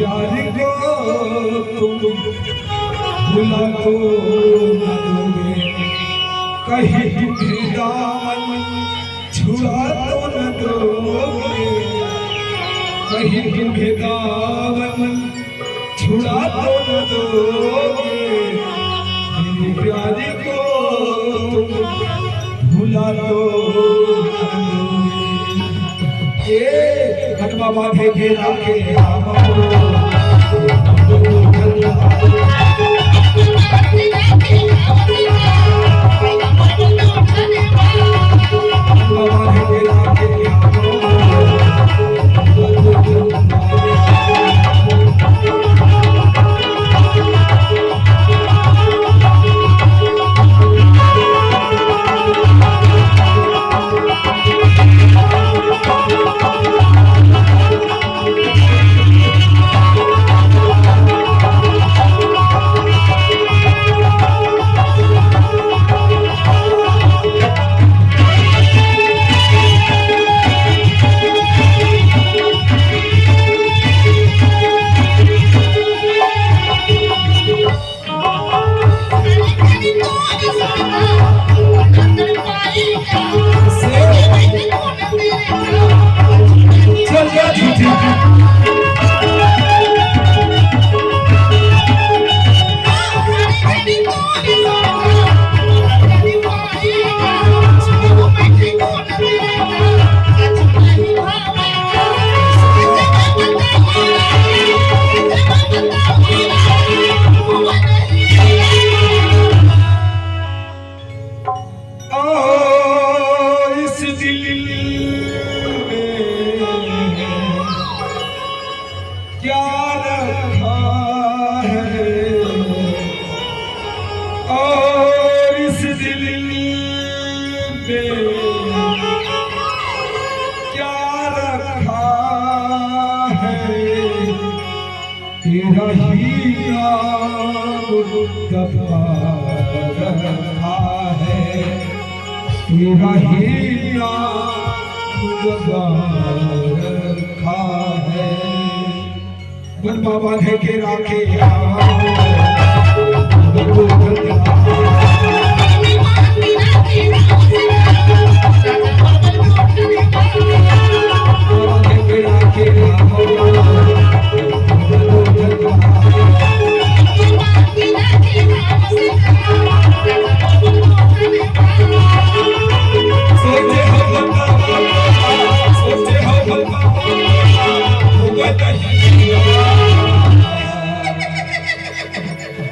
प्यार को तुम भुला तो न दोगे, कहीं भी दामन छुड़ा तो न दोगे, कहीं भी दामन छुड़ा तो न दोगे, मेरे प्यार को तुम भुला तो न दोगे। ये हनुमा बांधे के राखे तेरा ही नाम दबा रखा है, तेरा ही नाम दबा रखा है। मन बाबा है के राखे